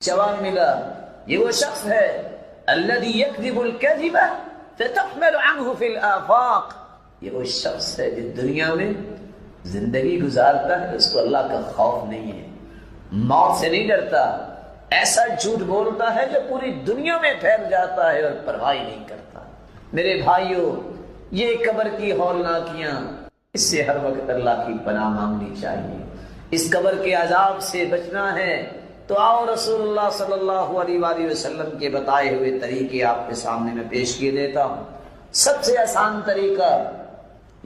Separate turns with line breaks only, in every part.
جواب ملا، یہ وہ شخص ہے الذي يكذب الكذب فتحمل عنه في الآفاق، یہ وہ شخص ہے جو دنیا میں زندگی گزارتا ہے، اس کو اللہ کا خوف نہیں ہے، موت سے نہیں ڈرتا، ایسا جھوٹ بولتا ہے جو پوری دنیا میں پھیل جاتا ہے اور پرواہ نہیں کرتا۔ میرے بھائیوں، یہ قبر کی ہولناکیاں، اس سے ہر وقت اللہ کی پناہ مانگنی چاہیے۔ اس قبر کے عذاب سے بچنا ہے تو آؤ رسول اللہ صلی اللہ علیہ وآلہ وسلم کے بتائے ہوئے طریقے آپ کے سامنے میں پیش کیے دیتا ہوں۔ سب سے آسان طریقہ،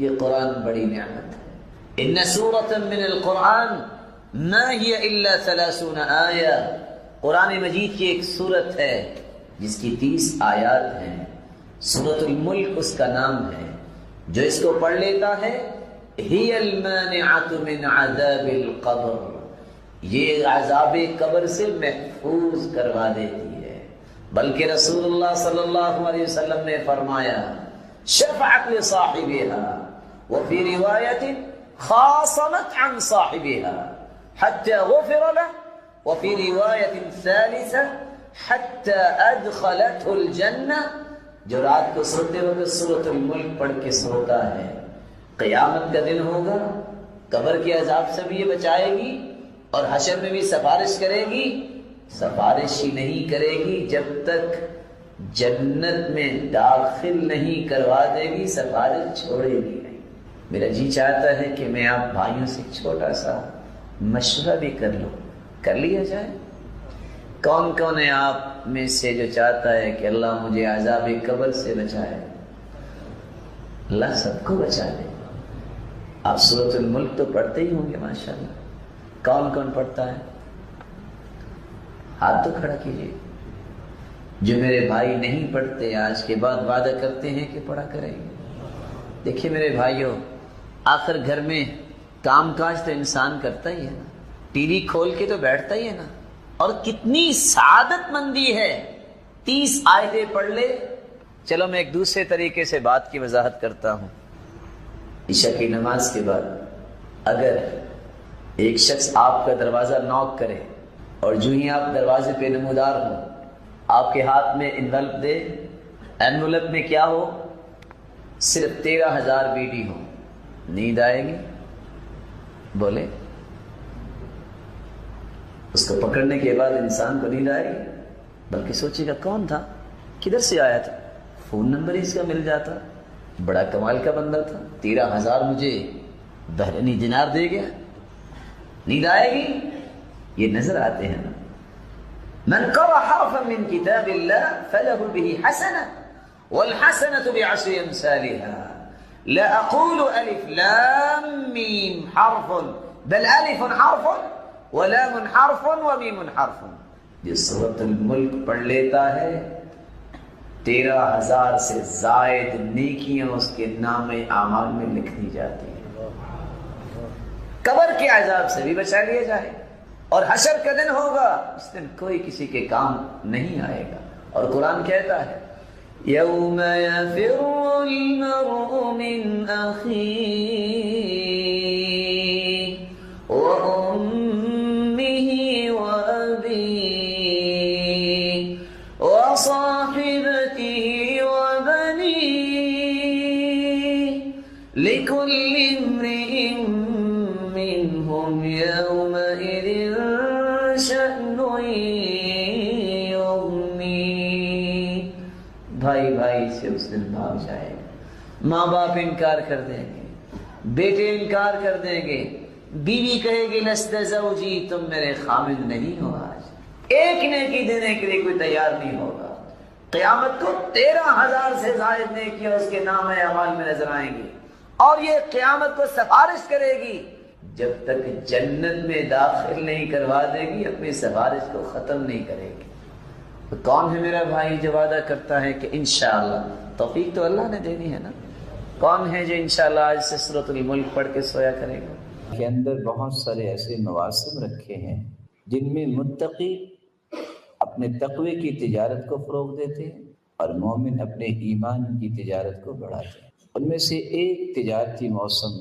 یہ قرآن بڑی نعمت ہے۔ ان سورۃ من القرآن ما هي الا 30 آیہ، قرآن مجید کی ایک سورت ہے جس کی 30 آیات ہیں، سورۃ الملک اس کا نام ہے۔ جو اس کو پڑھ لیتا ہے ہی المانعۃ من عذاب القبر، یہ عذاب قبر سے محفوظ کروا دیتی ہے۔ بلکہ رسول اللہ صلی اللہ علیہ وسلم نے فرمایا شفعت لصاحبها وفي روایت خاصمت عن صاحبها حتى غفر له وفي روایت ثالثة حتى ادخلته الجنہ، جو رات کو سوتے وقت سورۃ الملک پڑھ کے سوتا ہے، قیامت کا دن ہوگا، قبر کے عذاب سے بھی یہ بچائے گی اور حشر میں بھی سفارش کرے گی۔ سفارش ہی نہیں کرے گی جب تک جنت میں داخل نہیں کروا دے گی، سفارش چھوڑے گی نہیں۔ میرا جی چاہتا ہے کہ میں آپ بھائیوں سے چھوٹا سا مشورہ بھی کر لوں، کر لیا جائے؟ کون کون ہے آپ میں سے جو چاہتا ہے کہ اللہ مجھے عذاب قبر سے بچائے؟ اللہ سب کو بچا لے۔ آپ سورۃ الملک تو پڑھتے ہی ہوں گے ماشاءاللہ، کون کون پڑھتا ہے؟ ہاتھ تو کھڑا کیجیے۔ جو میرے بھائی نہیں پڑھتے آج کے بعد وعدہ کرتے ہیں کہ پڑھا کریں گے۔ دیکھیے میرے بھائیوں، آخر گھر میں کام کاج تو انسان کرتا ہی ہے نا، ٹی وی کھول کے تو بیٹھتا ہی ہے نا، اور کتنی سعادت مندی ہے 30 آیتیں پڑھ لے۔ چلو میں ایک دوسرے طریقے سے بات کی وضاحت کرتا ہوں۔ عشاء کی نماز کے بعد اگر ایک شخص آپ کا دروازہ نوک کرے اور جو ہی آپ دروازے پہ نمودار ہو، آپ کے ہاتھ میں انویلپ دے، انویلپ میں کیا ہو؟ صرف 13,000 بیڈی ہو، نیند آئے گی؟ بولے؟ اس کو پکڑنے کے بعد انسان کو نیند آئے گی؟ بلکہ سوچے گا کون تھا، کدھر سے آیا تھا، فون نمبر اس کا مل جاتا، بڑا کمال کا بندہ تھا، 13,000 مجھے بحرینی دینار دے گیا۔ نیند آئے گی؟ یہ نظر آتے ہیں نا۔ من قرأ حرفا من کتاب اللہ فله به حسنہ والحسنۃ بعشر امثالها لا اقول الف لام میم حرف بل الف حرف ولام حرف ومیم حرف۔ جو سورۃ الملک پڑھ لیتا ہے 13,000 سے زائد نیکیاں اس کے نام اعمال میں لکھ دی جاتی ہیں۔ قبر کے عذاب سے بھی بچا لیا جائے، اور حشر کا دن ہوگا، اس دن کوئی کسی کے کام نہیں آئے گا۔ اور قرآن کہتا ہے یوم یفر المرء من اخیہ وامہ وابیہ وصاحبتہ وبنیہ لکل امرئ منہم یومئذ شأن یغنیہ۔ بھائی بھائی سے اس دن بھاگ جائے گا، ماں باپ انکار کر دیں گے، بیٹے انکار کر دیں گے، بیوی کہے گی لست زوجی، تم میرے خامد نہیں ہو، آج ایک نیکی دینے کے لیے کوئی تیار نہیں ہوگا۔ قیامت کو 13,000 سے زائد نیکیاں اس کے نام اعمال میں نظر آئیں گی، اور یہ قیامت کو سفارش کرے گی، جب تک جنت میں داخل نہیں کروا دے گی اپنی سفارش کو ختم نہیں کرے گی۔ تو کون ہے میرا بھائی جو وعدہ کرتا ہے کہ انشاءاللہ؟ توفیق تو اللہ نے دینی ہے نا۔ کون ہے جو انشاءاللہ آج سے سورۃ الملک پڑھ کے سویا کرے گا؟
کے اندر بہت سارے ایسے مواسم رکھے ہیں جن میں متقی اپنے تقوی کی تجارت کو فروغ دیتے ہیں اور مومن اپنے ایمان کی تجارت کو بڑھاتے ہیں۔ ان میں سے ایک تجارتی موسم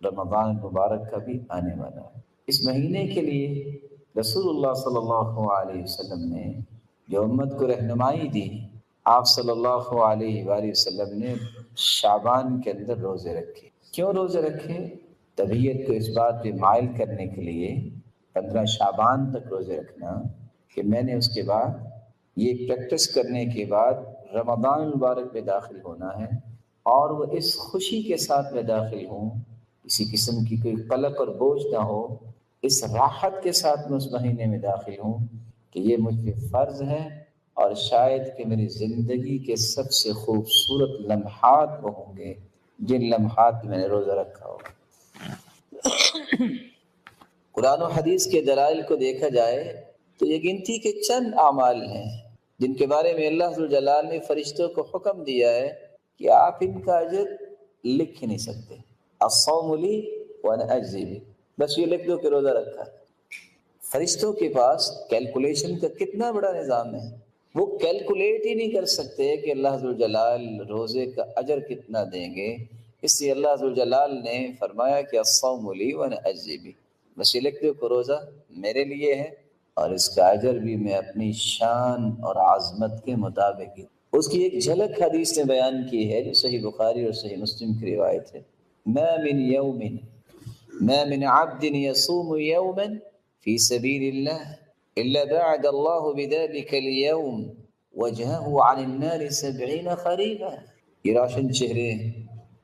رمضان مبارک کا بھی آنے والا ہے۔ اس مہینے کے لیے رسول اللہ صلی اللہ علیہ وسلم نے جو امت کو رہنمائی دی، آپ صلی اللہ علیہ وآلہ وسلم نے شعبان کے اندر روزے رکھے۔ کیوں روزے رکھے؟ طبیعت کو اس بات پہ مائل کرنے کے لیے 15 شعبان تک روزے رکھنا، کہ میں نے اس کے بعد یہ پریکٹس کرنے کے بعد رمضان المبارک میں داخل ہونا ہے، اور وہ اس خوشی کے ساتھ میں داخل ہوں، کسی قسم کی کوئی قلق اور بوجھ نہ ہو، اس راحت کے ساتھ میں اس مہینے میں داخل ہوں کہ یہ مجھ پہ فرض ہے، اور شاید کہ میری زندگی کے سب سے خوبصورت لمحات وہ ہوں گے جن لمحات میں نے روزہ رکھا ہوگا۔ قرآن و حدیث کے دلائل کو دیکھا جائے تو یہ گنتی کے چند اعمال ہیں جن کے بارے میں اللہ ذوالجلال نے فرشتوں کو حکم دیا ہے کہ آپ ان کا اجر لکھ ہی نہیں سکتے۔ الصوم لی وانا اجزی بہ، بس یہ لکھ دو کہ روزہ رکھا۔ فرشتوں کے پاس کیلکولیشن کا کتنا بڑا نظام ہے، وہ کیلکولیٹ ہی نہیں کر سکتے کہ اللہ ذوالجلال روزے کا اجر کتنا دیں گے۔ اس لیے اللہ ذوالجلال نے فرمایا کہ الصوم لی وانا اجزی بہ، بس یہ لکھ دو کہ روزہ میرے لیے ہے، اور اس کا اجر بھی میں اپنی شان اور عظمت کے مطابق ہی۔ اس کی ایک جھلک حدیث نے بیان کی ہے جو صحیح بخاری اور صحیح مسلم کی روایت ہے، ما من عبد يصوم يوما في سبيل الله إلا بعد الله بذلك اليوم وجهه عن النار 70 خريفا۔ یہ روشن چہرے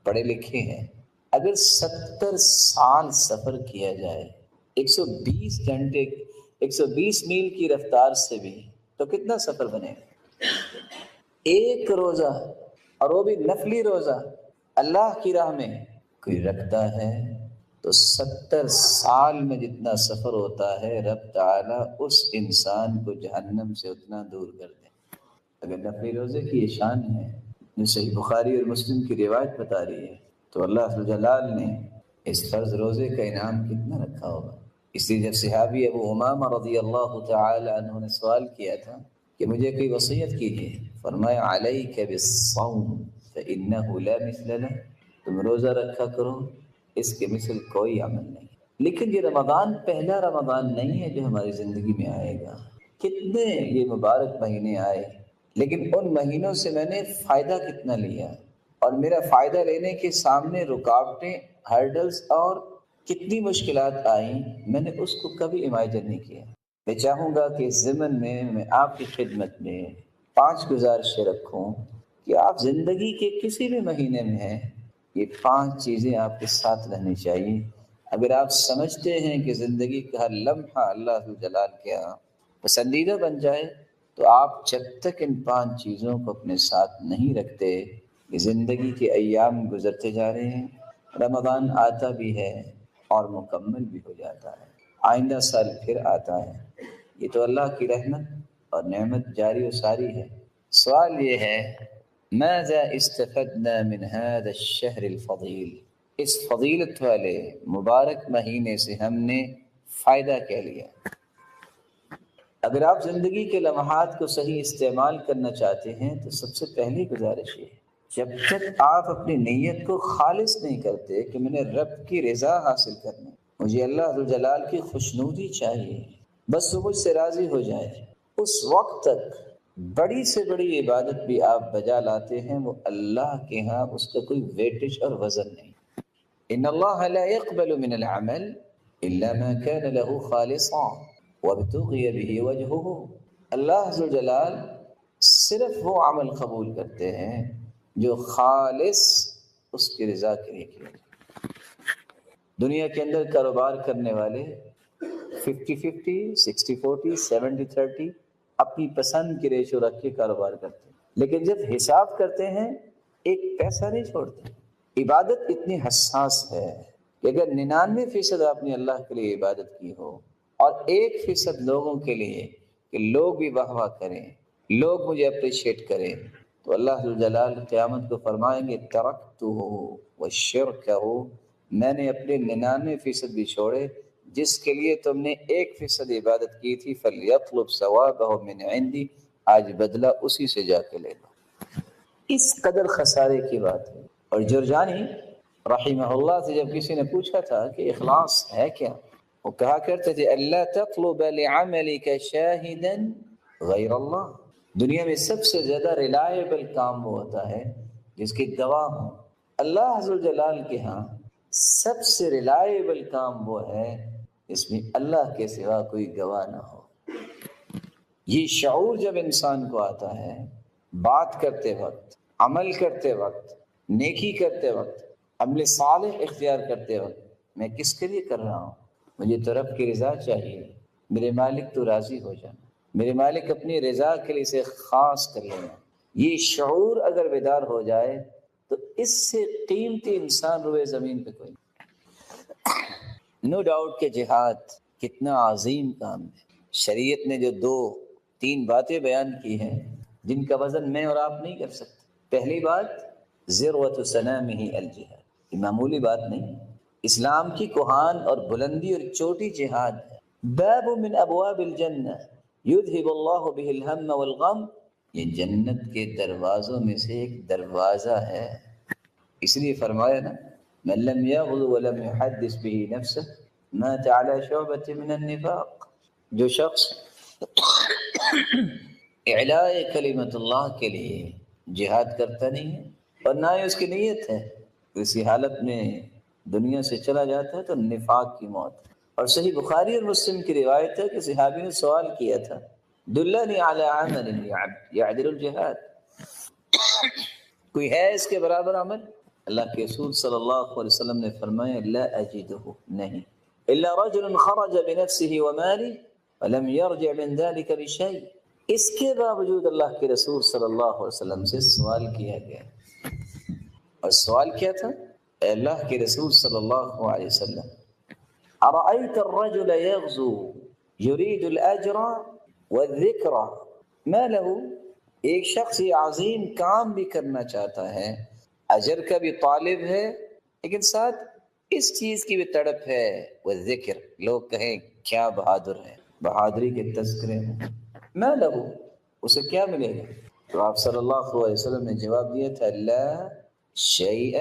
پڑھے لکھے ہیں، اگر 70 سال سفر کیا جائے 120 گھنٹے 120 میل کی رفتار سے بھی، تو کتنا سفر بنے گا؟ ایک روزہ، اور وہ بھی نفلی روزہ اللہ کی راہ میں کوئی رکھتا ہے تو 70 سال میں جتنا سفر ہوتا ہے رب تعالیٰ اس انسان کو جہنم سے اتنا دور کر دے۔ اگر نفلی روزے کی یہ شان ہے جو صحیح بخاری اور مسلم کی روایت بتا رہی ہے، تو اللہ جلال نے اس فرض روزے کا انعام کتنا رکھا ہوگا۔ اس لیے جب صحابی ابو امامہ رضی اللہ تعالی عنہ نے سوال کیا تھا کہ مجھے کوئی وصیت کیجیے، فرمایا علیک بالصوم فإنہ لا مثل لہ، تم روزہ رکھا کرو، اس کے مثل کوئی عمل نہیں۔ لیکن یہ رمضان پہلا رمضان نہیں ہے جو ہماری زندگی میں آئے گا، کتنے یہ مبارک مہینے آئے، لیکن ان مہینوں سے میں نے فائدہ کتنا لیا، اور میرا فائدہ لینے کے سامنے رکاوٹیں، ہرڈلز اور کتنی مشکلات آئیں، میں نے اس کو کبھی امیجن نہیں کیا۔ میں چاہوں گا کہ اس ضمن میں آپ کی خدمت میں 5 گزارشیں رکھوں کہ آپ زندگی کے کسی بھی مہینے میں ہیں، یہ 5 چیزیں آپ کے ساتھ رہنی چاہیے۔ اگر آپ سمجھتے ہیں کہ زندگی کا ہر لمحہ اللہ جلال کے ہاں پسندیدہ بن جائے، تو آپ جب تک ان 5 چیزوں کو اپنے ساتھ نہیں رکھتے، یہ زندگی کے ایام گزرتے جا رہے ہیں، رمضان آتا بھی ہے اور مکمل بھی ہو جاتا ہے، آئندہ سال پھر آتا ہے۔ یہ تو اللہ کی رحمت اور نعمت جاری و ساری ہے۔ سوال یہ ہے، ماذا استفدنا من هذا الشهر الفضیل، اس فضیلت والے مبارک مہینے سے ہم نے فائدہ کیا لیا؟ اگر آپ زندگی کے لمحات کو صحیح استعمال کرنا چاہتے ہیں تو سب سے پہلی گزارش یہ ہے، جب تک آپ اپنی نیت کو خالص نہیں کرتے کہ میں نے رب کی رضا حاصل کرنا، مجھے اللہ جلال کی خوشنودی چاہیے، بس وہ مجھ سے راضی ہو جائے، اس وقت تک بڑی سے بڑی عبادت بھی آپ بجا لاتے ہیں، وہ اللہ کے ہاں اس کا کوئی ویٹیج اور وزن نہیں۔ ان اللہ لا يقبل من العمل الا ما كان له خالصا وابتغي به وجهه، اللہ ذوالجلال صرف وہ عمل قبول کرتے ہیں جو خالص اس کی رضا کے لیے کیا جائے۔ دنیا کے اندر کاروبار کرنے والے 50-50 60-40 70-30 اپنی پسند کی ریشو رکھ کے کاروبار کرتے ہیں، لیکن جب حساب کرتے ہیں ایک پیسہ نہیں چھوڑتے۔ عبادت اتنی حساس ہے کہ اگر 99% آپ نے اللہ کے لیے عبادت کی ہو اور 1% لوگوں کے لیے کہ لوگ بھی واہ واہ کریں، لوگ مجھے اپریشیٹ کریں، تو اللہ جلال قیامت کو فرمائیں گے ترکتہ وشرکہ، میں نے اپنے 99% بھی چھوڑے جس کے لیے تم نے 1% عبادت کی تھی، فلیطلب ثوابہ من عندی، آج بدلہ اسی سے جا کے لے لو۔ اس قدر خسارے کی بات ہے۔ اور جرجانی رحمہ اللہ سے جب کسی نے پوچھا تھا کہ اخلاص ہے کیا، وہ کہا کرتے تھے اللہ تطلب لعملک شاہدا غیر اللہ، دنیا میں سب سے زیادہ ریلائبل کام وہ ہوتا ہے جس کے گواہ ہوں۔ اللہ عز و جلال کے ہاں سب سے ریلائبل کام وہ ہے اس میں اللہ کے سوا کوئی گواہ نہ ہو۔ یہ شعور جب انسان کو آتا ہے، بات کرتے وقت، عمل کرتے وقت، نیکی کرتے وقت، عمل صالح اختیار کرتے وقت، میں کس کے لیے کر رہا ہوں؟ مجھے تو رب کی رضا چاہیے، میرے مالک تو راضی ہو جانا، میرے مالک اپنی رضا کے لیے اسے خاص کر لینا۔ یہ شعور اگر بیدار ہو جائے تو اس سے قیمتی انسان روئے زمین پہ کوئی نہیں۔ نو ڈاؤٹ کہ جہاد کتنا عظیم کام ہے۔ شریعت نے جو 2-3 باتیں بیان کی ہیں جن کا وزن میں اور آپ نہیں کر سکتے۔ پہلی بات ذروۃ سنامہ الجہاد، یہ معمولی بات نہیں، اسلام کی کوہان اور بلندی اور چوٹی جہاد ہے۔ باب من ابواب الجنہ یذہب اللہ بہ الہم والغم، یہ جنت کے دروازوں میں سے ایک دروازہ ہے۔ اس لیے فرمایا نا من لم یغزو ولم یحدث بہ نفسہ مات علی شعبۃ من النفاق، جو شخص اعلاء کلمت اللہ کے لیے جہاد کرتا نہیں ہے اور نہ ہی اس کی نیت ہے، اسی حالت میں دنیا سے چلا جاتا ہے تو نفاق کی موت۔ اور صحیح بخاری اور مسلم کی روایت ہے کہ صحابی نے سوال کیا تھا دلنی علی عمل یعدل الجہاد، کوئی ہے اس کے برابر عمل؟ اللہ کے رسول صلی اللہ علیہ وسلم نے فرمایا لا اجدہ، نہیں، الا رجل خرج بنفسه وماله ولم يرجع من ذلك بشيء۔ اس کے باوجود اللہ کے رسول صلی اللہ علیہ وسلم سے سوال کیا گیا، اور سوال کیا تھا؟ اے اللہ کے رسول صلی اللہ علیہ وسلم ارأيت الرجل يغزو يريد الأجر والذكر ما له، ایک شخص یہ عظیم کام بھی کرنا چاہتا ہے، اجر کا بھی طالب ہے، لیکن ساتھ اس چیز کی بھی تڑپ ہے، وہ ذکر، لوگ کہیں کیا بہادر ہے، بہادری کے تذکرے ہیں، ما له، اسے کیا ملے گا؟ تو آپ صلی اللہ علیہ وسلم نے جواب دیا تھا لا شیء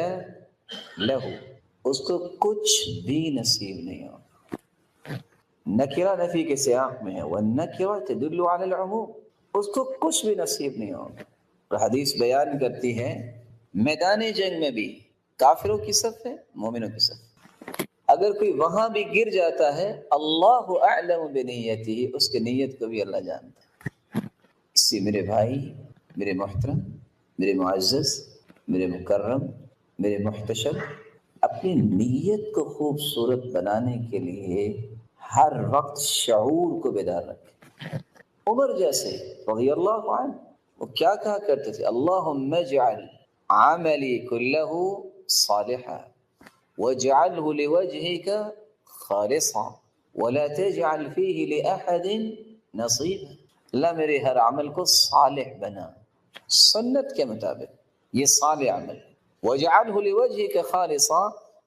لہ، اس کو کچھ بھی نصیب نہیں ہوگا۔ نکرہ نفی کے سیاق میں ہے والنکرہ تدل علی العموم، اس کو کچھ بھی نصیب نہیں ہوگا۔ اور حدیث بیان کرتی ہے میدان جنگ میں بھی کافروں کی صف ہے، مومنوں کی صف، اگر کوئی وہاں بھی گر جاتا ہے اللہ اعلم بنیتہ، اس کے نیت کو بھی اللہ جانتا ہے۔ اس سے میرے بھائی، میرے محترم، میرے معزز، میرے مکرم، میرے محتشم، اپنی نیت کو خوبصورت بنانے کے لیے ہر وقت شعور کو بیدار رکھیں۔ عمر جیسے رضی اللہ عنہ وہ کیا کہا کرتے تھے اللہم اجعل عملی کلہ صالحا واجعلہ لوجہک خالصا ولا تجعل فیہ لأحد نصیبا، اللہ میرے ہر عمل کو صالح بنا، سنت کے مطابق یہ صالح عمل، وَاجْعَلْهُ لِوَجْهِكَ خَالِصًا،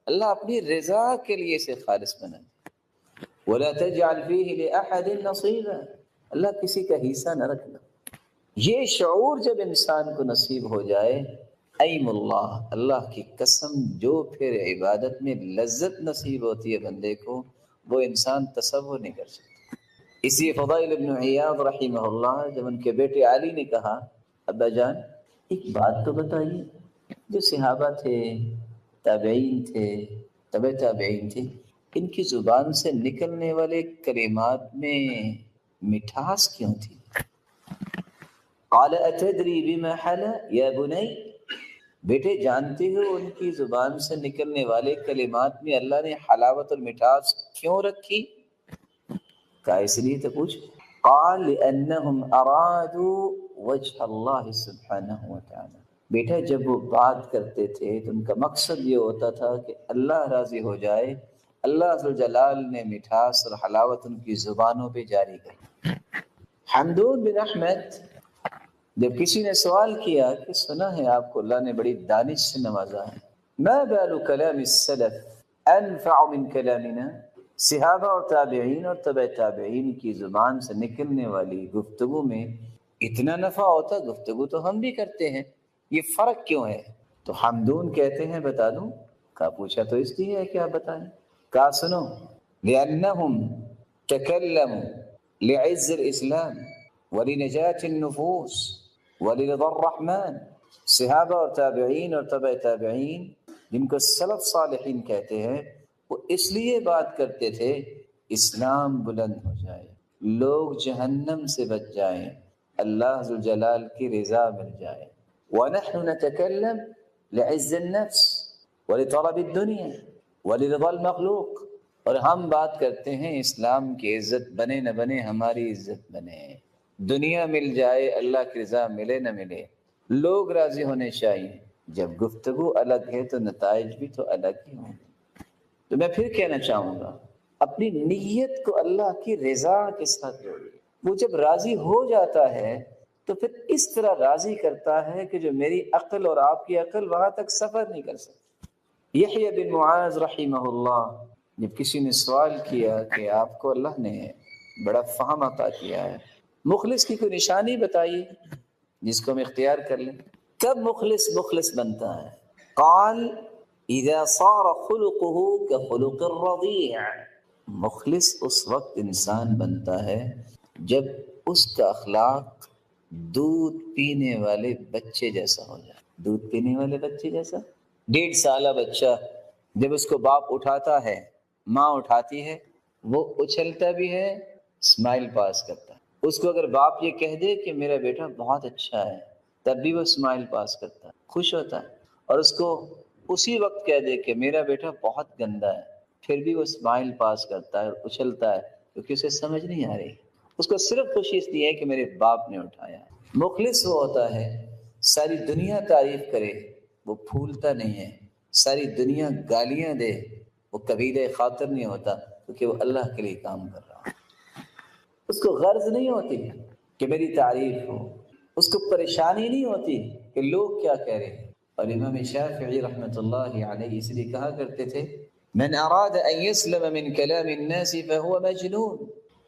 اللہ اپنی رضا کے لیے اسے خالص بنا، وَلَا تَجْعَلْ فِيهِ لِأَحَدٍ نَصِيبًا، اللہ کسی کا حصہ نہ رکھنا۔ یہ شعور جب انسان کو نصیب ہو جائے، ایم اللہ، اللہ کی قسم، جو پھر عبادت میں لذت نصیب ہوتی ہے بندے کو، وہ انسان تصور نہیں کر سکتا۔ اسی فضائل ابن عیاض رحمہ اللہ جب ان کے بیٹے علی نے کہا ابا جان ایک بات تو بتائیے، جو صحابہ تھے، تابعین تھے، تبع تابعین تھے، ان کی زبان سے نکلنے والے کلمات میں مٹھاس کیوں تھی؟ قال اتدری بما حلا یا بنی، بیٹے جانتے ہو ان کی زبان سے نکلنے والے کلمات میں اللہ نے حلاوت اور مٹھاس کیوں رکھی؟ کہا اس لیے تو پوچھ، قال لانہم ارادوا وجہ اللہ سبحانہ وتعالی، بیٹا جب وہ بات کرتے تھے تو ان کا مقصد یہ ہوتا تھا کہ اللہ راضی ہو جائے، اللہ عز و جلال نے مٹھاس اور حلاوت ان کی زبانوں پہ جاری کی۔ حمدون بن احمد جب کسی نے سوال کیا کہ سنا ہے آپ کو اللہ نے بڑی دانش سے نوازا ہے، ما بال کلام السلف انفع من کلامنا، صحابہ اور تابعین اور تبع تابعین کی زبان سے نکلنے والی گفتگو میں اتنا نفع ہوتا، گفتگو تو ہم بھی کرتے ہیں، یہ فرق کیوں ہے؟ تو حمدون کہتے ہیں بتا دوں، کہا پوچھا تو اس لیے ہے کہ آپ بتائیں، کہا سنو لأنهم تكلموا لعز الإسلام ولنجاة النفوس ولرضا الرحمن. صحابہ اور تابعین اور تبع تابعین جن کو سلف صالحین کہتے ہیں وہ اس لیے بات کرتے تھے اسلام بلند ہو جائے، لوگ جہنم سے بچ جائیں، اللہ ذوالجلال کی رضا مل جائے. وَنَحْنُ نَتَكَلَّمْ لِعِزِّ النَّفْس وَلِطَلَبِ الدُّنْيَا وَلِرِضَى الْمَخْلُوق. اور ہم بات کرتے ہیں اسلام کی عزت بنے نہ بنے، ہماری عزت بنے، دنیا مل جائے، اللہ کی رضا ملے نہ ملے، لوگ راضی ہونے چاہیے. جب گفتگو الگ ہے تو نتائج بھی تو الگ ہی ہوں گے. تو میں پھر کہنا چاہوں گا اپنی نیت کو اللہ کی رضا کے ساتھ جوڑیے. وہ جب راضی ہو جاتا ہے تو پھر اس طرح راضی کرتا ہے کہ جو میری عقل اور آپ کی عقل وہاں تک سفر نہیں کر سکتی. یحییٰ بن معاذ رحمہ اللہ، جب کسی نے سوال کیا کہ آپ کو اللہ نے بڑا فہم عطا کیا ہے، مخلص کی کوئی نشانی بتائیے جس کو ہم اختیار کر لیں. کب مخلص بنتا ہے؟ قال اذا صار خلقه كخلق الرضيع. مخلص اس وقت انسان بنتا ہے جب اس کا اخلاق دودھ پینے والے بچے جیسا ہو جائے. دودھ پینے والے بچے جیسا، 1.5 سالہ بچہ جب اس کو باپ اٹھاتا ہے، ماں اٹھاتی ہے، وہ اچھلتا بھی ہے، اسمائل پاس کرتا ہے. اس کو اگر باپ یہ کہہ دے کہ میرا بیٹا بہت اچھا ہے، تب بھی وہ اسمائل پاس کرتا ہے، خوش ہوتا ہے. اور اس کو اسی وقت کہہ دے کہ میرا بیٹا بہت گندا ہے، پھر بھی وہ اسمائل پاس کرتا ہے اور اچھلتا ہے، کیونکہ اسے سمجھ نہیں آ رہی. اس کو صرف خوشی اس لیے ہے کہ میرے باپ نے اٹھایا ہے. مخلص وہ ہوتا ہے ساری دنیا تعریف کرے وہ پھولتا نہیں ہے، ساری دنیا گالیاں دے وہ قبیلہ خاطر نہیں ہوتا، کیونکہ وہ اللہ کے لیے کام کر رہا ہے. اس کو غرض نہیں ہوتی کہ میری تعریف ہو، اس کو پریشانی نہیں ہوتی کہ لوگ کیا کہہ رہے ہیں. اور امام شافعی رحمۃ اللہ علیہ اس لیے کہا کرتے تھے من اراد ان يسلم من كلام الناس فهو مجنون.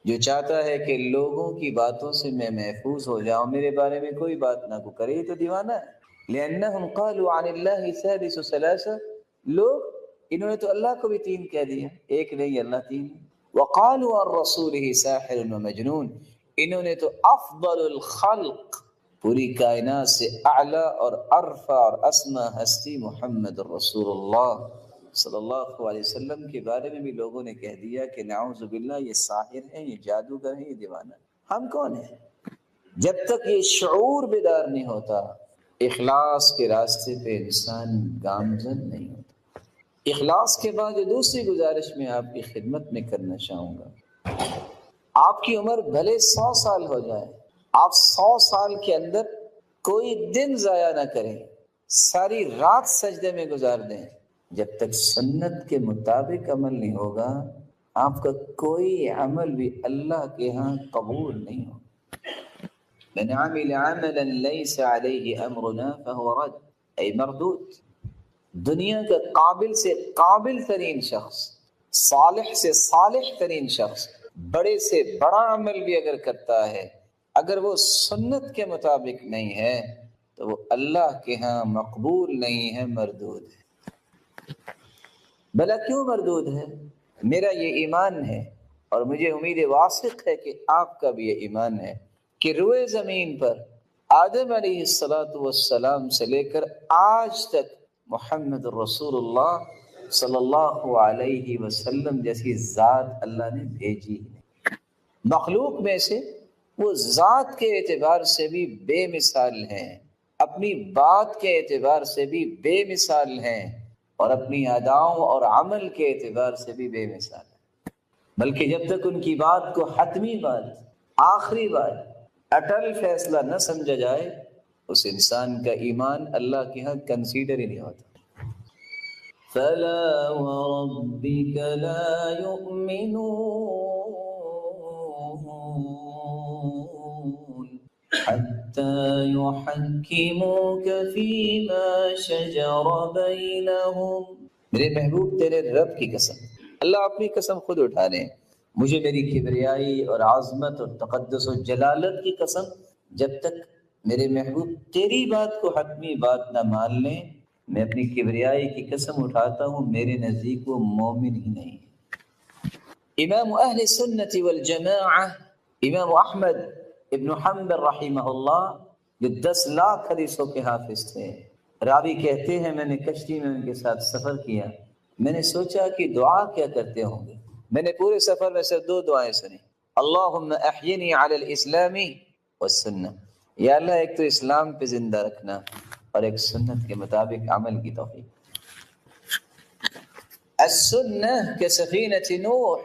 جو چاہتا ہے کہ لوگوں کی باتوں سے میں محفوظ ہو جاؤں، میرے بارے میں کوئی بات نہ کو کرے، یہ تو دیوانہ ہے. لأنهم قالوا عن الله ثالث ثلاثة. لوگ انہوں نے تو اللہ کو بھی 3 کہہ دیا، ایک نہیں اللہ 3. وقالوا عن رسوله ساحر ومجنون. انہوں نے تو افضل الخلق، پوری کائنات سے اعلیٰ اور ارفع اور اسمى ہستی محمد الرسول اللہ صلی اللہ علیہ وسلم کے بارے میں بھی لوگوں نے کہہ دیا کہ نعوذ باللہ یہ ساحر ہیں، یہ جادوگر ہیں، یہ دیوانہ. ہم کون ہیں؟ جب تک یہ شعور بیدار نہیں ہوتا، اخلاص کے راستے پہ انسان گامزن نہیں ہوتا. اخلاص کے بعد جو دوسری گزارش میں آپ کی خدمت میں کرنا چاہوں گا، آپ کی عمر بھلے 100 سال ہو جائے، آپ 100 سال کے اندر کوئی دن ضائع نہ کریں، ساری رات سجدے میں گزار دیں، جب تک سنت کے مطابق عمل نہیں ہوگا آپ کا کوئی عمل بھی اللہ کے ہاں قبول نہیں ہوگا. من عمل عملا ليس عليه امرنا فهو رد اي مردود. دنیا کا قابل سے قابل ترین شخص، صالح سے صالح ترین شخص، بڑے سے بڑا عمل بھی اگر کرتا ہے، اگر وہ سنت کے مطابق نہیں ہے تو وہ اللہ کے ہاں مقبول نہیں ہے، مردود ہے. بھلا کیوں مردود ہے؟ میرا یہ ایمان ہے اور مجھے امید واثق ہے کہ آپ کا بھی یہ ایمان ہے کہ روئے زمین پر آدم علیہ السلام سے لے کر آج تک محمد رسول اللہ صلی اللہ علیہ وسلم جیسی ذات اللہ نے بھیجی ہے. مخلوق میں سے وہ ذات کے اعتبار سے بھی بے مثال ہیں، اپنی بات کے اعتبار سے بھی بے مثال ہیں، اور اپنی اداؤں اور عمل کے اعتبار سے بھی بے مثال ہیں. بلکہ جب تک ان کی بات کو حتمی بات، آخری بات، اٹل فیصلہ نہ سمجھا جائے، اس انسان کا ایمان اللہ کے ہاں کنسیڈر ہی نہیں ہوتا. فَلَا وَرَبِّكَ لَا يُؤْمِنُونَ حَتَّى يُحَكِّمُوكَ فِي مَا شَجَرَ بَيْنَهُمْ. میرے محبوب تیرے رب کی قسم، اللہ اپنی قسم خود اٹھا رہے ہیں، مجھے میری کبریائی اور عظمت اور تقدس و جلالت کی قسم، جب تک میرے محبوب تیری بات کو حتمی بات نہ مان لیں، میں اپنی کبریائی کی قسم اٹھاتا ہوں، میرے نزدیک وہ مومن ہی نہیں ہے. امام اہل سنت والجماعہ امام احمد ابن حنبل رحمہ اللہ جو 10 لاکھ حدیثوں کے حافظ تھے، راوی کہتے ہیں میں نے کشتی میں ان کے ساتھ سفر کیا، میں نے سوچا کہ دعا کیا کرتے ہوں گے، میں نے پورے سفر میں سے 2 دعائیں سنی، اللہم احینی علی الاسلام والسنہ، یا اللہ ایک تو اسلام پہ زندہ رکھنا اور ایک سنت کے مطابق عمل کی توفیق۔ السنہ کسفینۃ نوح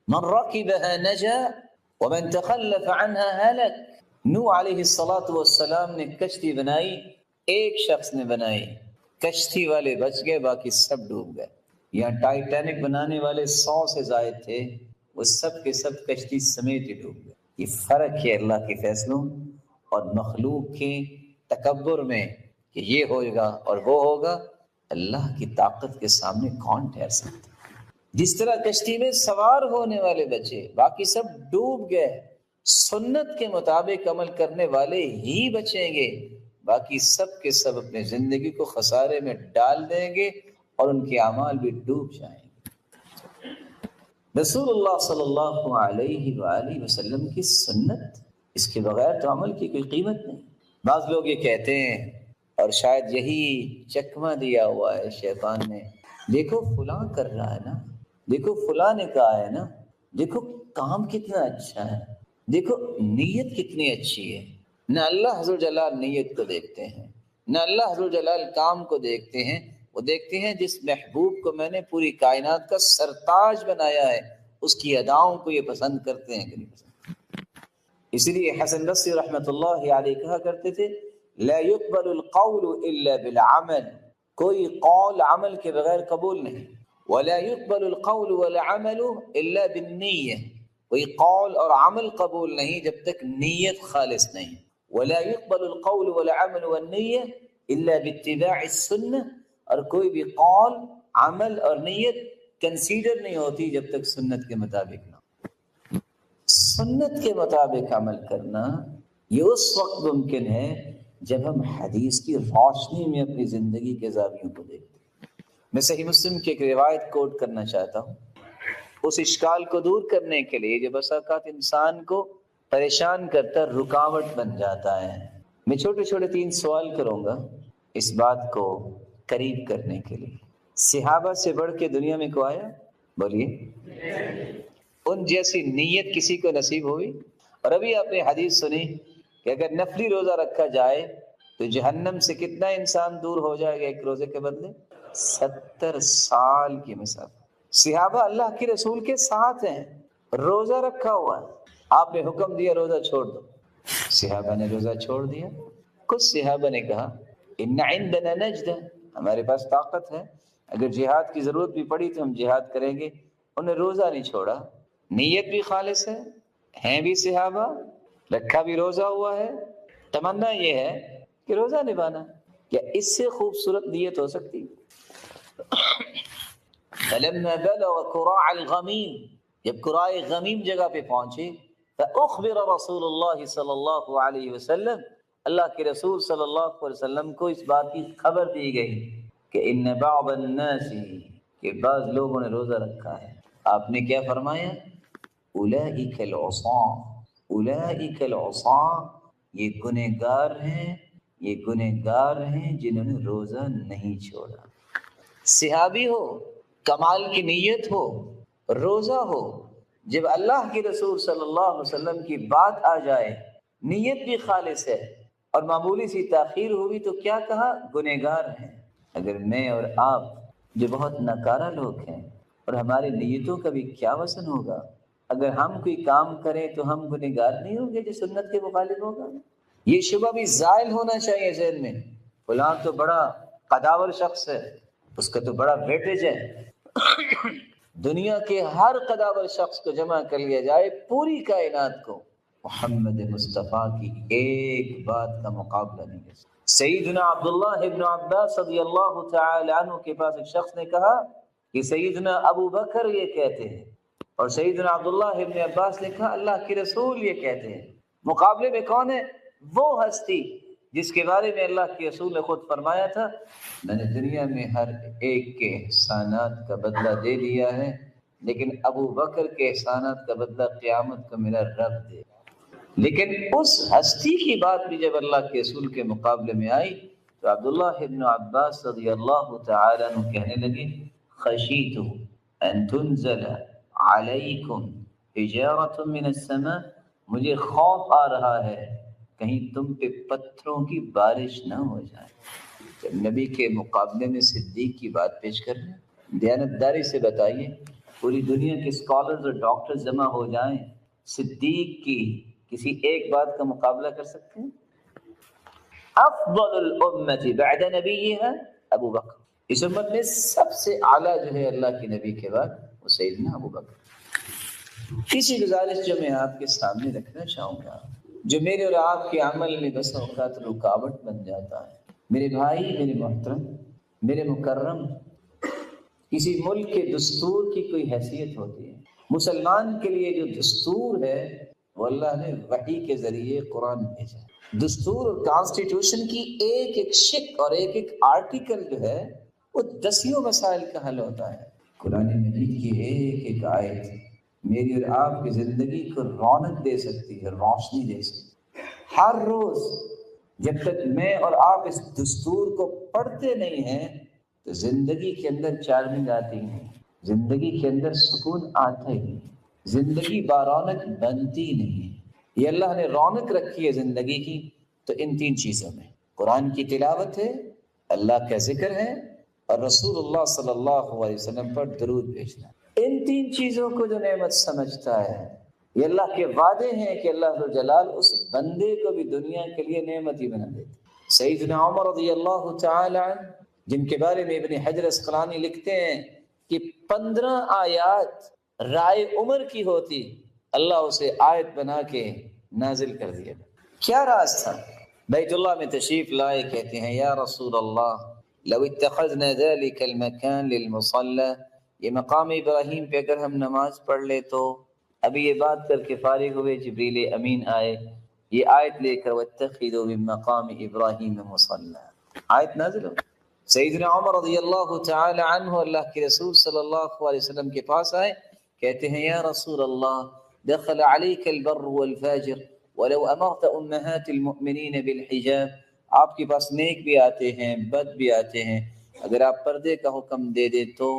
من رکبها نجا ومن تخلف عنها هلك۔ نوح علیہ الصلوۃ والسلام نے کشتی بنائی، ایک شخص نے بنائی، کشتی والے بچ گئے، باقی سب ڈوب گئے۔ یہاں ٹائٹینک بنانے والے 100 سے زائد تھے، وہ سب کے سب کشتی سمیت ہی ڈوب گئے۔ یہ فرق ہے اللہ کے فیصلوں اور مخلوق کے تکبر میں کہ یہ ہوگا اور وہ ہوگا۔ اللہ کی طاقت کے سامنے کون ٹھہر سکتا؟ جس طرح کشتی میں سوار ہونے والے بچے، باقی سب ڈوب گئے، سنت کے مطابق عمل کرنے والے ہی بچیں گے، باقی سب کے سب اپنے زندگی کو خسارے میں ڈال دیں گے اور ان کے اعمال بھی ڈوب جائیں گے۔ رسول اللہ صلی اللہ علیہ وآلہ وسلم کی سنت، اس کے بغیر تو عمل کی کوئی قیمت نہیں۔ بعض لوگ یہ کہتے ہیں، اور شاید یہی چکمہ دیا ہوا ہے شیطان نے، دیکھو فلاں کر رہا ہے نا، دیکھو فلاں نے کہا ہے نا، دیکھو کام کتنا اچھا ہے، دیکھو نیت کتنی اچھی ہے۔ نہ اللہ حضر جلال نیت کو دیکھتے ہیں، نہ اللہ حضر جلال کام کو دیکھتے ہیں، وہ دیکھتے ہیں جس محبوب کو میں نے پوری کائنات کا سرتاج بنایا ہے، اس کی اداؤں کو یہ پسند کرتے ہیں کہ نہیں پسند۔ اس لیے حسن بصری رحمۃ اللہ علیہ کہا کرتے تھے، لا يقبل القول الا بالعمل، کوئی قول عمل کے بغیر قبول نہیں، ولا يقبل القول والعمل الا بالنیہ، کوئی قول اور عمل قبول نہیں جب تک نیت خالص نہیں، ولا يقبل القول والعمل والنیہ الا باتباع السنہ، اور کوئی بھی قول عمل اور نیت کنسیڈر نہیں ہوتی جب تک سنت کے مطابق نہ ہو۔ سنت کے مطابق عمل کرنا یہ اس وقت ممکن ہے جب ہم حدیث کی روشنی میں اپنی زندگی کے زاویوں کو دیکھتے ہیں۔ میں صحیح مسلم کی ایک روایت کوٹ کرنا چاہتا ہوں، اس اشکال کو دور کرنے کے لیے جو بس اوقات انسان کو پریشان کرتا، رکاوٹ بن جاتا ہے۔ میں چھوٹے چھوٹے 3 سوال کروں گا اس بات کو قریب کرنے کے لیے۔ صحابہ سے بڑھ کے دنیا میں کوئی آیا؟ بولیے۔ ان جیسی نیت کسی کو نصیب ہوئی؟ اور ابھی آپ نے حدیث سنی کہ اگر نفلی روزہ رکھا جائے تو جہنم سے کتنا انسان دور ہو جائے گا ایک روزے کے بدلے؟ 70 سال کی مسافت۔ صحابہ اللہ کے رسول کے ساتھ ہیں، روزہ رکھا ہوا ہے، آپ نے حکم دیا روزہ چھوڑ دو، صحابہ نے روزہ چھوڑ دیا۔ کچھ صحابہ نے کہا ان عندنا نجدہ، ہمارے پاس طاقت ہے، اگر جہاد کی ضرورت بھی پڑی تو ہم جہاد کریں گے۔ انہیں روزہ نہیں چھوڑا، نیت بھی خالص ہے، ہیں بھی صحابہ، رکھا بھی روزہ ہوا ہے، تمنا یہ ہے کہ روزہ نبھانا۔ کیا اس سے خوبصورت نیت ہو سکتی؟ فلما بلغ قراع الغمیم، جب قراع غمیم جگہ پہ پہنچے، فاخبر رسول اللہ صلی اللہ علیہ وسلم، اللہ کے رسول صلی اللہ علیہ وسلم کو اس بات کی خبر دی گئی کہ ان بعض الناس، کہ بعض لوگوں نے روزہ رکھا ہے۔ آپ نے کیا فرمایا؟ اولئک العصاة، اولئک العصاة، یہ گنہگار ہیں، یہ گنہگار ہیں جنہوں نے روزہ نہیں چھوڑا۔ صحابی ہو، کمال کی نیت ہو، روزہ ہو، جب اللہ کے رسول صلی اللہ علیہ وسلم کی بات آ جائے، نیت بھی خالص ہے اور معمولی سی تاخیر ہوئی تو کیا کہا؟ گنہگار ہیں۔ اگر میں اور آپ جو بہت ناکارہ لوگ ہیں، اور ہماری نیتوں کا بھی کیا وزن ہوگا، اگر ہم کوئی کام کریں تو ہم گنہگار نہیں ہوں گے جو سنت کے مخالف ہوگا؟ یہ شبہ بھی زائل ہونا چاہیے ذہن میں، فلاں تو بڑا قداور شخص ہے، اس کا تو بڑا ویٹیج ہے۔ دنیا کے ہر قداور شخص کو جمع کر لیا جائے، پوری کائنات کو، محمد مصطفیٰ کی ایک بات کا مقابلہ نہیں ہے۔ سیدنا عبداللہ ابن عباس رضی اللہ تعالی عنہ کے پاس ایک شخص نے کہا کہ سیدنا ابو بکر یہ کہتے ہیں، اور سیدنا عبداللہ ابن عباس نے کہا اللہ کے رسول یہ کہتے ہیں۔ مقابلے میں کون ہے؟ وہ ہستی جس کے بارے میں اللہ کے رسول نے خود فرمایا تھا، میں نے دنیا میں ہر ایک کے احسانات کا بدلہ دے دیا ہے، لیکن ابو بکر کے احسانات کا بدلہ قیامت کو میرا رب دے. لیکن اس ہستی کی بات بھی جب اللہ کے رسول کے مقابلے میں آئی تو عبداللہ ابن عباس رضی اللہ تعالیٰ عنہ کہنے لگے خشیت ان تنزل علیکم حجارۃ من السماء، مجھے خوف آ رہا ہے کہیں تم پہ پتھروں کی بارش نہ ہو جائے. جب نبی کے مقابلے میں صدیق کی بات پیش کر رہے ہیں، دیانتداری سے بتائیے پوری دنیا کے اسکالرز اور ڈاکٹر جمع ہو جائیں، صدیق کی کسی ایک بات کا مقابلہ کر سکتے ہیں؟ افضل الامت بعد نبیها ابو بکر، اس امت میں سب سے اعلیٰ جو ہے اللہ کے نبی کے بعد وہ سیدنا ابو بکر. کسی گزارش جو میں آپ کے سامنے رکھنا چاہوں گا، جو میرے اور آپ کے عمل میں بس اوقات رکاوٹ بن جاتا ہے. میرے بھائی، میرے محترم، میرے مکرم، کسی ملک کے دستور کی کوئی حیثیت ہوتی ہے. مسلمان کے لیے جو دستور ہے وہ اللہ نے وحی کے ذریعے قرآن بھیجا. دستور اور کانسٹیٹیوشن کی ایک ایک شق اور ایک ایک آرٹیکل جو ہے وہ دسیوں مسائل کا حل ہوتا ہے. قرآن مجید کی ایک ایک آیت میری اور آپ کی زندگی کو رونق دے سکتی ہے، روشنی دے سکتی ہے. ہر روز جب تک میں اور آپ اس دستور کو پڑھتے نہیں ہیں تو زندگی کے اندر چارمنگ آتی نہیں، زندگی کے اندر سکون آتا ہی نہیں، زندگی بارونق بنتی نہیں. یہ اللہ نے رونق رکھی ہے زندگی کی تو ان تین چیزوں میں، قرآن کی تلاوت ہے، اللہ کا ذکر ہے، اور رسول اللہ صلی اللہ علیہ وسلم پر درود بھیجنا. ان تین چیزوں کو جو نعمت سمجھتا ہے، یہ اللہ کے وعدے ہیں کہ اللہ ذو جلال اس بندے کو بھی دنیا کے لیے نعمت ہی بنا دیتے. سیدنا عمر رضی اللہ تعالی عنہ، جن کے بارے میں ابن حجر اسقلانی لکھتے ہیں کہ 15 آیات رائے عمر کی ہوتی، اللہ اسے آیت بنا کے نازل کر دیا. کیا راز تھا؟ بیت اللہ میں تشریف لائے، کہتے ہیں یا رسول اللہ لو اتخذنا ذلك المكان للمصلى، یہ مقام ابراہیم پہ اگر ہم نماز پڑھ لے تو. ابھی یہ بات کر کے فارغ ہوئے، جبریل امین آئے، یہ آیت لے کر واتخذوا من مقام ابراہیم مصلى، آیت نازل ہو. سیدنا عمر رضی اللہ تعالی عنہ اللہ کے رسول صلی اللہ علیہ وسلم کے پاس آئے، کہتے ہیں یا رسول اللہ دخل علیک البر والفاجر ولو امرت امہات المؤمنین بالحجاب، آپ کے پاس نیک بھی آتے ہیں، بد بھی آتے ہیں، اگر آپ پردے کا حکم دے دے تو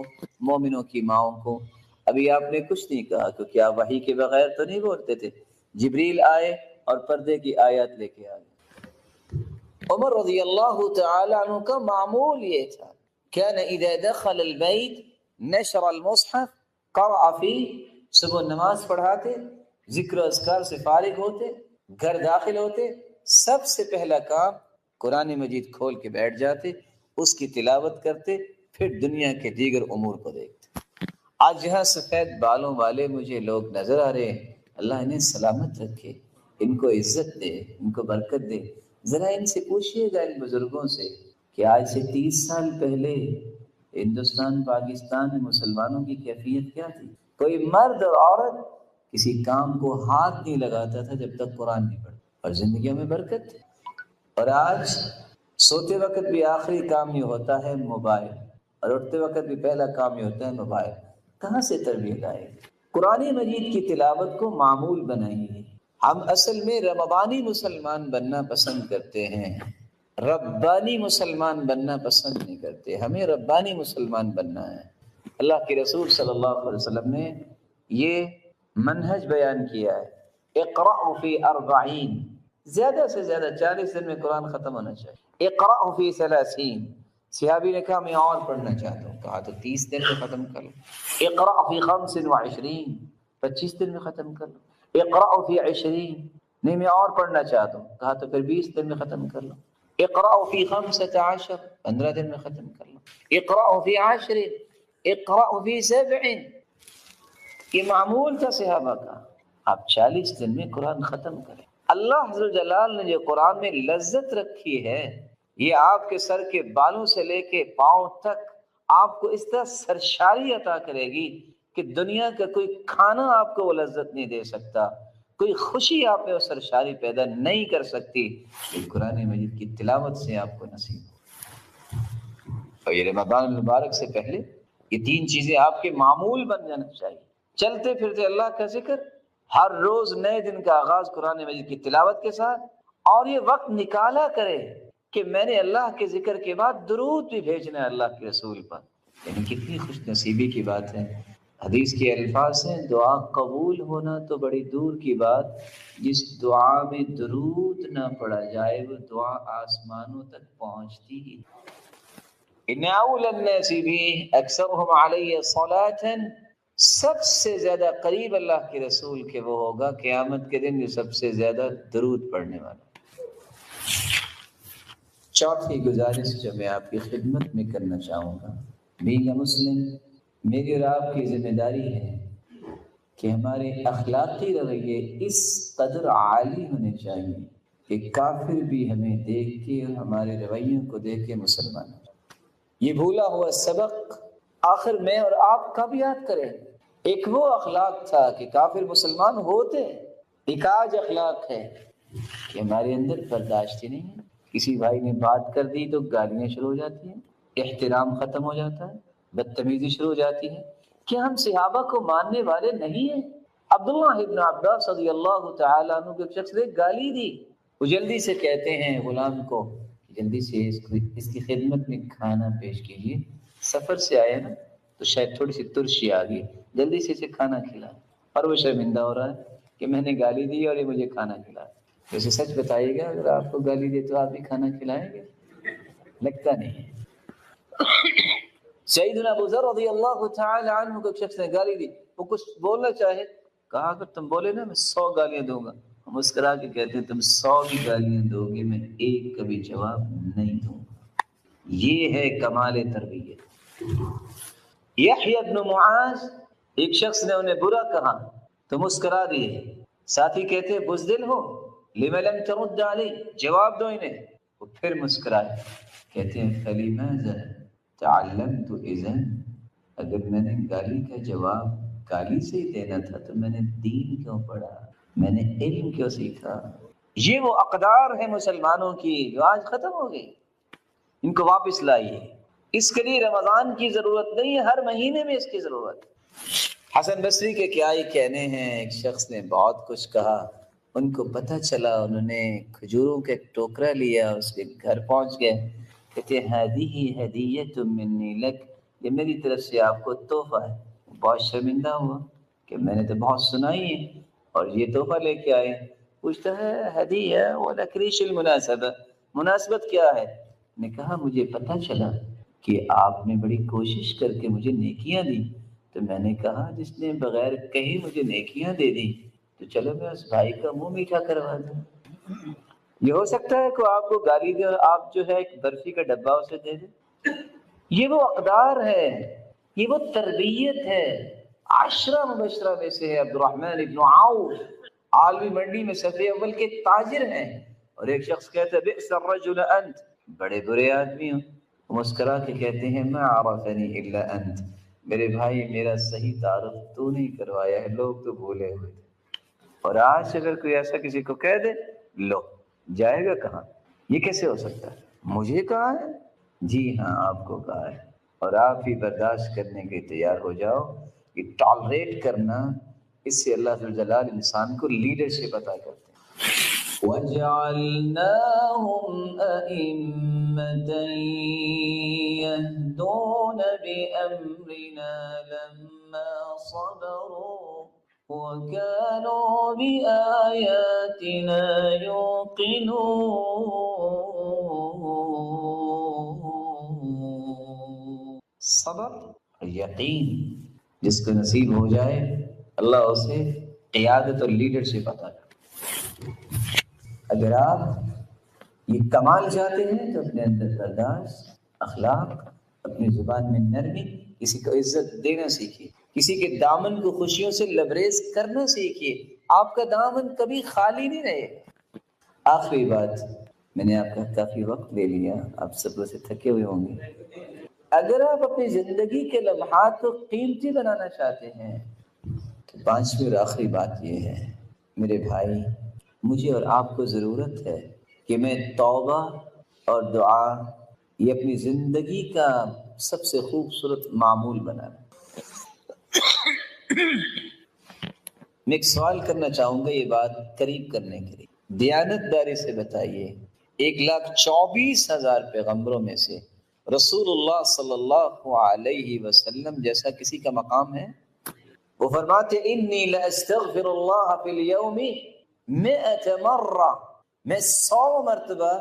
مومنوں کی ماؤں کو. ابھی آپ نے کچھ نہیں کہا کیونکہ آپ وحی کے بغیر تو نہیں بولتے تھے. جبریل آئے اور پردے کی آیات لے کے آئے. عمر رضی اللہ تعالی عنہ کا معمول یہ تھا، كان اذا دخل البيت نشر المصحف قرأ فيه، صبح نماز پڑھاتے، ذکر و اذکار سے فارغ ہوتے، گھر داخل ہوتے، سب سے پہلا کام قرآن مجید کھول کے بیٹھ جاتے، اس کی تلاوت کرتے، پھر دنیا کے دیگر امور کو دیکھتے. آج یہاں سفید بالوں والے مجھے لوگ نظر آ رہے ہیں، اللہ انہیں سلامت رکھے، ان کو عزت دے، ان کو برکت دے. ذرا ان سے پوچھئے گا، ان بزرگوں سے، کہ آج سے 30 سال پہلے ہندوستان پاکستان میں مسلمانوں کی کیفیت کیا تھی؟ کوئی مرد اور عورت کسی کام کو ہاتھ نہیں لگاتا تھا جب تک قرآن نہیں پڑھتا، اور زندگیوں میں برکت تھی. اور آج سوتے وقت بھی آخری کام یہ ہوتا ہے موبائل، اور اٹھتے وقت بھی پہلا کام یہ ہوتا ہے موبائل. کہاں سے تربیت آئے؟ قرآن مجید کی تلاوت کو معمول بنائیے. ہم اصل میں رمضانی مسلمان بننا پسند کرتے ہیں، ربانی مسلمان بننا پسند نہیں کرتے. ہمیں ربانی مسلمان بننا ہے. اللہ کے رسول صلی اللہ علیہ وسلم نے یہ منہج بیان کیا ہے، اقرأ فی 40، زیادہ سے زیادہ 40 دن میں قرآن ختم ہونا چاہیے. اقرأ فی 30، صحابی نے کہا میں اور پڑھنا چاہتا ہوں، کہا تو 30 دن میں ختم کر لو. اقرأ فی 25، 25 دن میں ختم کر لو. اقرأ فی 20، نہیں میں اور پڑھنا چاہتا ہوں، کہا تو پھر 20 دن میں ختم کر لو. اقرأ فی 15، 15 دن میں ختم کر لو. اقرأ فی 10، اقرأ فی 7، یہ معمول تھا صحابہ کا. آپ 40 دن میں قرآن ختم کریں. اللہ عز و جلال نے جو قرآن میں لذت رکھی ہے، یہ آپ کے سر کے بالوں سے لے کے پاؤں تک آپ کو اس طرح سرشاری عطا کرے گی کہ دنیا کا کوئی کھانا آپ کو وہ لذت نہیں دے سکتا، کوئی خوشی آپ میں وہ سرشاری پیدا نہیں کر سکتی. یہ قرآن مجید کی تلاوت سے آپ کو نصیب ہو. اور یہ رمضان المبارک سے پہلے یہ 3 چیزیں آپ کے معمول بن جانا چاہیے. چلتے پھرتے اللہ کا ذکر، ہر روز نئے دن کا آغاز قرآن مجید کی تلاوت کے ساتھ، اور یہ وقت نکالا کرے کہ میں نے اللہ کے ذکر کے بعد درود بھی بھیجنا ہے اللہ کے رسول پر. یعنی کتنی خوش نصیبی کی بات ہے. حدیث کے الفاظ ہیں دعا قبول ہونا تو بڑی دور کی بات، جس دعا میں درود نہ پڑھا جائے وہ دعا آسمانوں تک پہنچتی ہی. ان اول الناس بھی اکثرهم علی صلاۃ، سب سے زیادہ قریب اللہ کے رسول کے وہ ہوگا قیامت کے دن جو سب سے زیادہ درود پڑھنے والا. چوتھی گزارش جو میں آپ کی خدمت میں کرنا چاہوں گا، بینگ مسلم، میری اور آپ کی ذمہ داری ہے کہ ہمارے اخلاقی رویے اس قدر عالی ہونے چاہیے کہ کافر بھی ہمیں دیکھ کے اور ہمارے رویوں کو دیکھ کے مسلمان. یہ بھولا ہوا سبق آخر میں اور آپ کب یاد کریں؟ ایک وہ اخلاق تھا کہ کافر مسلمان ہوتے، ایک آج اخلاق ہے کہ ہمارے اندر برداشت ہی نہیں ہے. کسی بھائی نے بات کر دی تو گالیاں شروع ہو جاتی ہیں، احترام ختم ہو جاتا ہے، بدتمیزی شروع ہو جاتی ہے. کیا ہم صحابہ کو ماننے والے نہیں ہیں؟ عبداللہ ابن عباس رضی اللہ تعالیٰ عنہ کے شخص نے گالی دی. وہ جلدی سے کہتے ہیں غلام کو جلدی سے اس کی خدمت میں کھانا پیش کیجیے، سفر سے آئے نا تو شاید تھوڑی سی ترشی آ گئی، جلدی سے اسے کھانا کھلائیں. اور وہ شرمندہ ہو رہا ہے کہ میں نے گالی دی اور یہ مجھے کھانا کھلایا. ویسے سچ بتائیے گا اگر آپ کو گالی دے تو آپ بھی کھانا کھلائیں گے؟ لگتا نہیں. سیدنا ابو ذر رضی اللہ تعالی عنہ کو شخص نے گالی دی، وہ کچھ بولنا چاہے، کہا اگر تم بولے نا میں 100 گالیاں دوں گا. ہم مسکرا کے کہتے ہیں تم 100 بھی گالیاں دو گے میں ایک کا بھی جواب نہیں دوں گا. یہ ہے کمال تربیت. یحییٰ بن معاذ، ایک شخص نے انہیں برا کہا تو مسکرا دیے. ساتھی کہتے ہیں بزدل ہو، لم لم ترد علی، جواب دو انہیں. وہ پھر مسکرائے، کہتے ہیں فلماذا تعلمت اذن، اگر میں نے گالی کا جواب گالی سے ہی دینا تھا تو میں نے دین کیوں پڑھا، میں نے علم کیوں سیکھا. یہ وہ اقدار ہیں مسلمانوں کی جو آج ختم ہو گئی. ان کو واپس لائیے. اس کے لیے رمضان کی ضرورت نہیں ہے، ہر مہینے میں اس کی ضرورت. حسن بصری کے کیا ہی کہنے ہیں، ایک شخص نے بہت کچھ کہا، ان کو پتہ چلا، انہوں نے کھجوروں کا ایک ٹوکرا لیا، اس کے گھر پہنچ گئے. کہتے هذه هدیۃ منی لک، یہ میری طرف سے آپ کو تحفہ ہے. بہت شرمندہ ہوا کہ میں نے تو بہت سنائی ہے اور یہ تحفہ لے کے آئے. پوچھتا ہے ہدیہ ولکریش المناسبہ، مناسبت کیا ہے؟ نے کہا مجھے پتہ چلا کہ آپ نے بڑی کوشش کر کے مجھے نیکیاں دی، تو میں نے کہا جس نے بغیر کہیں مجھے نیکیاں دے دی تو چلو میں اس بھائی کا منہ میٹھا کروا دوں. یہ ہو سکتا ہے کہ آپ کو گالی دے اور آپ جو ہے ایک برفی کا ڈبہ اسے دے دیں. یہ وہ اقدار ہے، یہ وہ تربیت ہے. 10 مبشرہ میں سے ہے عبد الرحمن ابن عوف، عالمی منڈی میں صف اول کے تاجر ہیں. اور ایک شخص کہتا ہے بئس الرجل انت، بڑے برے آدمی ہو. مسکرا کے کہتے ہیں ما عرفنی الا انت، میرے بھائی میرا صحیح تعارف تو نہیں کروایا ہے، لوگ تو بھولے ہوئے تھے. اور آج اگر کوئی ایسا کسی کو کہہ دے، لو جائے گا کہاں؟ یہ کیسے ہو سکتا ہے؟ مجھے کہا ہے؟ جی ہاں آپ کو کہا ہے، اور آپ ہی برداشت کرنے کے تیار ہو جاؤ. یہ ٹالریٹ کرنا، اس سے اللہ جلال انسان کو لیڈرشپ عطا کرتے ہیں. وَجَعَلْنَاهُمْ أَئِمَّةً يَهْدُونَ بِأَمْرِنَا لَمَّا صَبَرُوا وَكَانُوا بِآيَاتِنَا يُوقِنُونَ. صبر اور یقین جس کو نصیب ہو جائے اللہ اسے قیادت اور لیڈرشپ عطا کرے. اگر آپ یہ کمال چاہتے ہیں تو اپنے اندر برداشت، اخلاق، اپنی زبان میں نرمی، کسی کو عزت دینا سیکھیے، کسی کے دامن کو خوشیوں سے لبریز کرنا سیکھیے. آپ کا دامن کبھی خالی نہیں رہے. آخری بات، میں نے آپ کا کافی وقت لے لیا، آپ سب سے تھکے ہوئے ہوں گے. اگر آپ اپنی زندگی کے لمحات کو قیمتی بنانا چاہتے ہیں تو 5ویں اور آخری بات یہ ہے میرے بھائی، مجھے اور آپ کو ضرورت ہے کہ میں توبہ اور دعا یہ اپنی زندگی کا سب سے خوبصورت معمول بنانا۔ میں ایک سوال کرنا چاہوں گا یہ بات قریب کرنے کے لیے، دیانت داری سے بتائیے 1,24,000 پیغمبروں میں سے رسول اللہ صلی اللہ علیہ وسلم جیسا کسی کا مقام ہے؟ وہ فرماتے انی لاستغفر اللہ فی اليوم 100 مرہ، میں 100 مرتبہ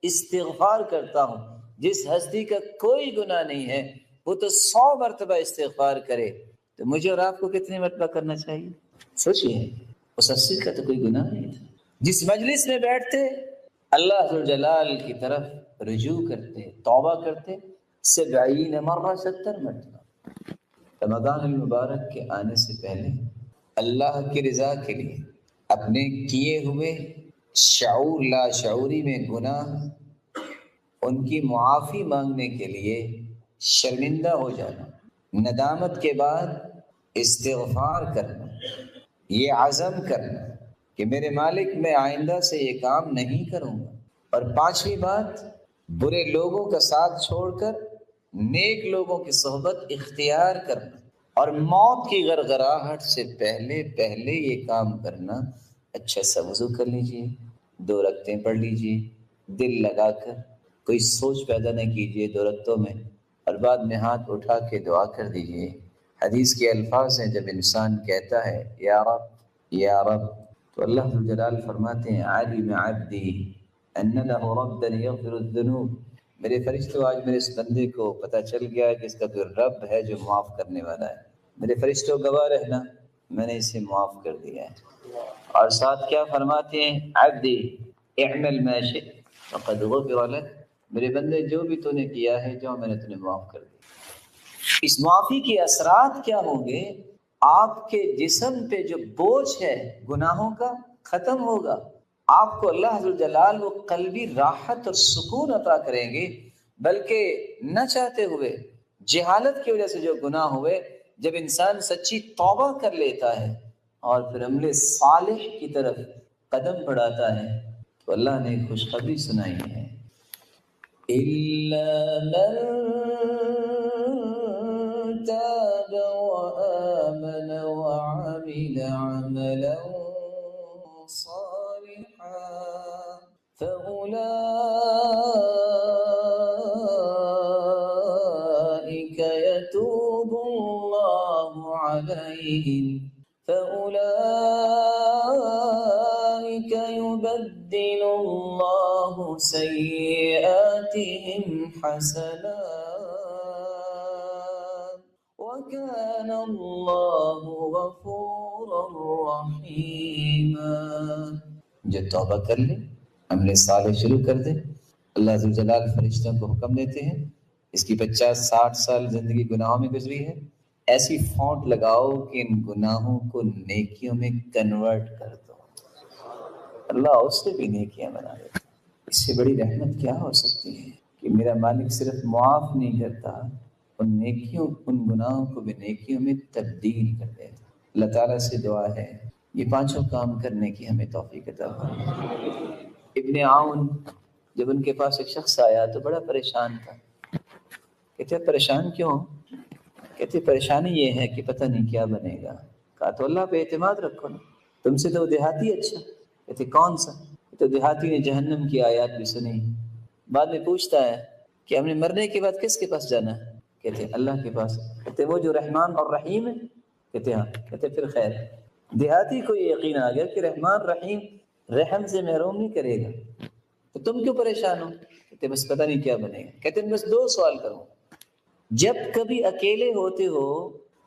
استغفار کرتا ہوں۔ جس ہستی کا کوئی گناہ نہیں ہے وہ تو 100 مرتبہ استغفار کرے، تو مجھے اور آپ کو کتنے مرتبہ کرنا چاہیے؟ سوچیے، اس ہستی کا تو کوئی گناہ نہیں تھا، جس مجلس میں بیٹھتے اللہ ذوالجلال کی طرف رجوع کرتے، توبہ کرتے 70 مرہ، 70 مرتبہ۔ رمضان المبارک کے آنے سے پہلے اللہ کی رضا کے لیے اپنے کیے ہوئے شعور لا شعوری میں گناہ ان کی معافی مانگنے کے لیے شرمندہ ہو جانا، ندامت کے بعد استغفار کرنا، یہ عزم کرنا کہ میرے مالک میں آئندہ سے یہ کام نہیں کروں گا، اور 5ویں بات برے لوگوں کا ساتھ چھوڑ کر نیک لوگوں کی صحبت اختیار کرنا، اور موت کی غرغراہٹ سے پہلے یہ کام کرنا۔ اچھا سا وضو کر لیجئے، 2 رکعتیں پڑھ لیجئے، دل لگا کر، کوئی سوچ پیدا نہ کیجئے 2 رکعتوں میں، اور بعد میں ہاتھ اٹھا کے دعا کر دیجئے۔ حدیث کے الفاظ ہیں، جب انسان کہتا ہے یا رب یا رب، تو اللہ جلال فرماتے ہیں علم عبدی ان له ربا یغفر الذنوب، میرے فرشتوں آج میرے اس بندے کو پتہ چل گیا ہے کہ اس کا کوئی رب ہے جو معاف کرنے والا ہے، میرے فرشتوں گواہ رہنا میں نے اسے معاف کر دیا ہے۔ اور ساتھ کیا فرماتے ہیں عبدی اعمل ما شئت فقد غفر لك، میرے بندے جو بھی تو نے کیا ہے جو میں نے تمہیں معاف کر دیا۔ اس معافی کے اثرات کیا ہوں گے؟ آپ کے جسم پہ جو بوجھ ہے گناہوں کا ختم ہوگا، آپ کو اللہ ذوالجلال وہ قلبی راحت اور سکون عطا کریں گے، بلکہ نہ چاہتے ہوئے جہالت کی وجہ سے جو گناہ ہوئے، جب انسان سچی توبہ کر لیتا ہے اور پھر عمل صالح کی طرف قدم بڑھاتا ہے، تو اللہ نے خوشخبری سنائی ہے إِلَّا مَن تَابَ وَآمَنَ وَعَمِلَ عَمَلًا صَالِحًا فَأُولَٰئِكَ يَتُوبُ اللَّهُ عَلَيْهِمْ فَأُولَٰئِكَ يُبَدِّلُ اللَّهُ سَيِّئَاتِهِمْ حَسَنَاتٍ وَكَانَ اللَّهُ غَفُورًا رَحِيمًا۔ جو توبہ کر لے، عمل صالح شروع کر دے، اللہ ذوالجلال فرشتوں کو حکم دیتے ہیں، اس کی 50-60 سال زندگی گناہوں میں گزری ہے، ایسی فونٹ لگاؤ کہ ان گناہوں کو نیکیوں میں کنورٹ کر دو، اللہ اس سے بھی نیکیاں بنا دیتا۔ اس سے بڑی رحمت کیا ہو سکتی ہے کہ میرا مالک صرف معاف نہیں کرتا، ان نیکیوں، ان گناہوں کو بھی نیکیوں میں تبدیل کر دیتا۔ اللہ تعالیٰ سے دعا ہے یہ 5 کام کرنے کی ہمیں توفیق عطا فرمائے۔ ابن عون جب ان کے پاس ایک شخص آیا تو بڑا پریشان تھا، کہتے پریشان کیوں؟ کہتے پریشانی یہ ہے کہ پتہ نہیں کیا بنے گا۔ کہا تو اللہ پہ اعتماد رکھو نا، تم سے تو دیہاتی اچھا۔ کہتے کون سا؟ تو دیہاتی نے جہنم کی آیات بھی سنی۔ بعد میں پوچھتا ہے کہ ہم نے مرنے کے بعد کس کے پاس جانا ہے؟ کہتے اللہ کے پاس۔ کہتے وہ جو رحمان اور رحیم ہے؟ کہتے ہاں۔ کہتے پھر خیر، دیہاتی کو یہ یقین آ گیا کہ رحمان رحیم رحم سے محروم نہیں کرے گا، تو تم کیوں پریشان ہو؟ کہتے بس پتہ نہیں کیا بنے گا۔ کہتے بس 2 سوال کروں، جب کبھی اکیلے ہوتے ہو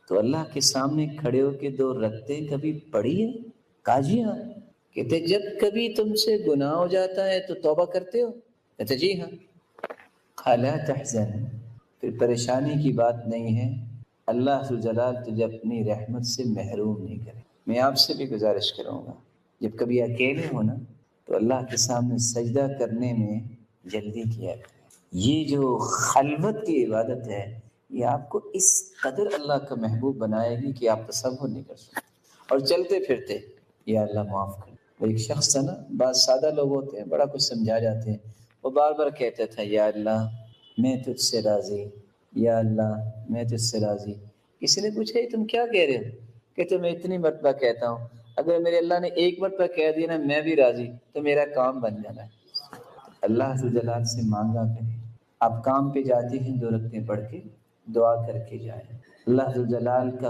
تو اللہ کے سامنے کھڑے ہو کے 2 رکعتیں کبھی پڑھی ہے؟ کہا جی ہاں۔ کہتے جب کبھی تم سے گناہ ہو جاتا ہے تو توبہ کرتے ہو؟ کہتے جی ہاں۔ لا تحزن، پھر پریشانی کی بات نہیں ہے، اللہ ذوالجلال تجھے اپنی رحمت سے محروم نہیں کرے۔ میں آپ سے بھی گزارش کروں گا جب کبھی اکیلے ہونا تو اللہ کے سامنے سجدہ کرنے میں جلدی کیا کریں۔ یہ جو خلوت کی عبادت ہے یہ آپ کو اس قدر اللہ کا محبوب بنائے گی کہ آپ تصور نہیں کر سکتے۔ اور چلتے پھرتے یا اللہ معاف کر۔ وہ ایک شخص تھا نا، بعض سادہ لوگ ہوتے ہیں بڑا کچھ سمجھا جاتے ہیں، وہ بار بار کہتا تھا یا اللہ میں تجھ سے راضی، یا اللہ میں تجھ سے راضی۔ کسی نے پوچھا یہ تم کیا کہہ رہے ہو؟ کہ میں اتنی مرتبہ کہتا ہوں، اگر میرے اللہ نے ایک مرتبہ کہہ دیا نا میں بھی راضی تو میرا کام بن جانا ہے۔ اللہ عز و جلال سے مانگا کریں۔ آپ کام پہ جاتی ہیں 2 رکعتیں پڑھ کے دعا کر کے جائیں، اللہ عز و جلال کا